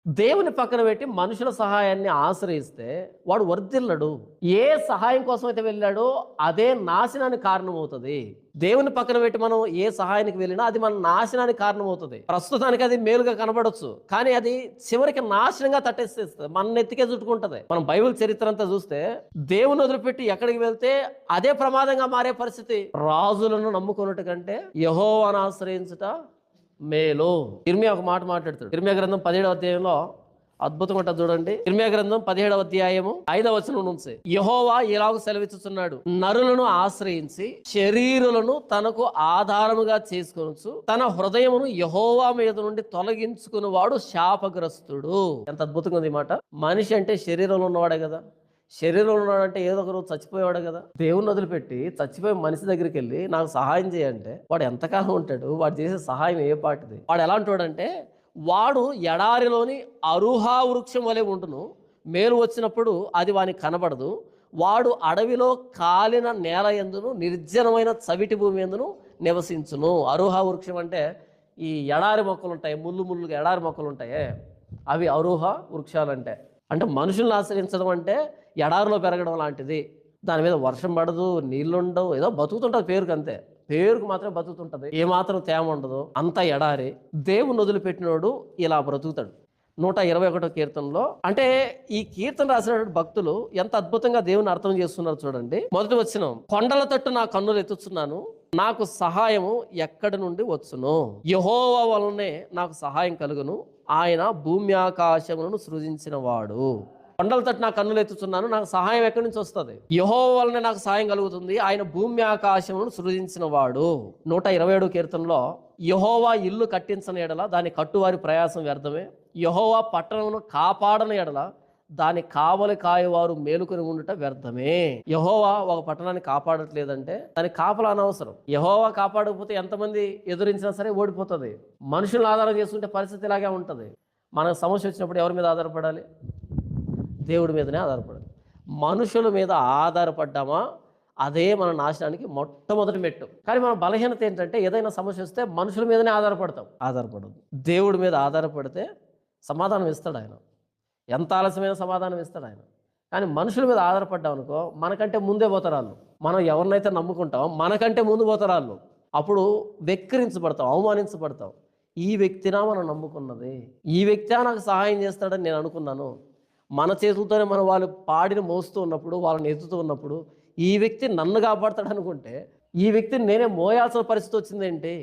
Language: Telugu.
దేవుని పక్కన పెట్టి మనుషుల సహాయాన్ని ఆశ్రయిస్తే వాడు వర్ధిల్లడు. ఏ సహాయం కోసం అయితే వెళ్ళాడో అదే నాశనానికి కారణమవుతుంది. దేవుని పక్కన పెట్టి మనం ఏ సహాయానికి వెళ్ళినా అది మన నాశనానికి కారణమవుతుంది. ప్రస్తుతానికి అది మేలుగా కనబడవచ్చు, కానీ అది చివరికి నాశనంగా తట్టేసేస్తుంది, మన నెత్తికే చుట్టుకుంటది. మనం బైబిల్ చరిత్ర అంతా చూస్తే దేవుని వదిలిపెట్టి ఎక్కడికి వెళ్తే అదే ప్రమాదంగా మారే పరిస్థితి. రాజులను నమ్ముకున్నట్టు కంటే యెహోవాను ఆశ్రయించుట మేలు. ఇర్మియా ఒక మాట మాట్లాడుతాడు. ఇర్మియా గ్రంథం 17వ అధ్యాయంలో అద్భుతం ఉంటుంది చూడండి. ఇర్మియా గ్రంథం 17వ అధ్యాయము 5వ వచనం నుంచి యెహోవా ఇలాగ సెలవిస్తున్నాడు, నరులను ఆశ్రయించి శరీరులను తనకు ఆధారముగా చేసుకొనుచు తన హృదయమును యెహోవా మీద నుండి తొలగించుకుని వాడు శాపగ్రస్తుడు. ఎంత అద్భుతంగా ఉంది ఈ మాట. మనిషి అంటే శరీరంలో ఉన్నవాడే కదా. శరీరంలో ఉన్నాడంటే ఏదో ఒక రోజు చచ్చిపోయేవాడు కదా. దేవుని వదిలిపెట్టి చచ్చిపోయే మనిషి దగ్గరికి వెళ్ళి నాకు సహాయం చేయంటే వాడు ఎంతకాలం ఉంటాడు? వాడు చేసే సహాయం ఏ పాటిది? వాడు ఎలాంటి వాడంటే వాడు ఎడారిలోని అరుహా వృక్షం వలె ఉండును, మేలు వచ్చినప్పుడు అది వానికి కనబడదు. వాడు అడవిలో కాలిన నేల యందును నిర్జనమైన చవిటి భూమి యందును నివసించును. అరుహా వృక్షం అంటే ఈ ఎడారి మొక్కలు ఉంటాయి, ముళ్ళుగా ఎడారి మొక్కలు ఉంటాయే, అవి అరుహా వృక్షాలు అంటే మనుషుల్ని ఆశ్రయించడం అంటే ఎడారిలో పెరగడం లాంటిది. దాని మీద వర్షం పడదు, నీళ్ళుండవు, ఏదో బతుకుతుంటుంది పేరుకు, అంతే. పేరుకు మాత్రం బతుకుతుంటది, ఏమాత్రం తేమ ఉండదు, అంత ఎడారి. దేవుని వదిలిపెట్టినోడు ఇలా బ్రతుకుతాడు. 121వ కీర్తనలో అంటే ఈ కీర్తన రాసినటువంటి భక్తులు ఎంత అద్భుతంగా దేవుని అర్థం చేస్తున్నారు చూడండి. మొదటి వచనం, కొండల తట్టు నా కన్నులు ఎత్తుచున్నాను, నాకు సహాయము ఎక్కడి నుండి వచ్చును? యెహోవా వలనే నాకు సహాయం కలుగును, ఆయన భూమి ఆకాశములను సృజించిన వాడు. కొండల తట్టు నా కన్నులు ఎత్తుచున్నాను, నాకు సహాయం ఎక్కడి నుంచి వస్తుంది? యెహోవా వలనే నాకు సహాయం కలుగుతుంది, ఆయన భూమి ఆకాశములను సృజించిన వాడు. 127వ కీర్తనలో యెహోవా ఇల్లు కట్టించని ఎడల దాని కట్టువారి ప్రయాసం వ్యర్థమే, యెహోవా పట్టణమును కాపాడని ఎడల దాని కావలి కాయవారు మేలుకొని ఉండుట వ్యర్థమే. యెహోవా ఒక పట్టణాన్ని కాపాడట్లేదంటే దానికి కాపలా అనవసరం. యెహోవా కాపాడకపోతే ఎంతమంది ఎదురించినా సరే ఓడిపోతుంది. మనుషులను ఆధారం చేసుకుంటే పరిస్థితి ఇలాగే ఉంటుంది. మనకు సమస్య వచ్చినప్పుడు ఎవరి మీద ఆధారపడాలి? దేవుడి మీదనే ఆధారపడాలి. మనుషుల మీద ఆధారపడ్డామా అదే మన నాశనానికి మొట్టమొదటి మెట్టు. కానీ మన బలహీనత ఏంటంటే ఏదైనా సమస్య వస్తే మనుషుల మీదనే ఆధారపడదు. దేవుడి మీద ఆధారపడితే సమాధానం ఇస్తాడు ఆయన, ఎంత ఆలస్యమైన సమాధానం ఇస్తాడు ఆయన. కానీ మనుషుల మీద ఆధారపడ్డాం అనుకో, మనకంటే ముందే పోతారు వాళ్ళు. మనం ఎవరినైతే నమ్ముకుంటాం మనకంటే ముందు పోతారు వాళ్ళు. అప్పుడు వెక్కిరించబడతాం, అవమానించబడతాం. ఈ వ్యక్తినా మనం నమ్ముకున్నది, ఈ వ్యక్తి నాకు సహాయం చేస్తాడని నేను అనుకున్నాను. మన చేతులతోనే మనం వాళ్ళు పాడిని మోస్తూ ఉన్నప్పుడు, వాళ్ళని ఎత్తుతూ ఉన్నప్పుడు ఈ వ్యక్తి నన్ను కాపాడతాడు అనుకుంటే ఈ వ్యక్తిని నేనే మోయాల్సిన పరిస్థితి వచ్చిందేంటి?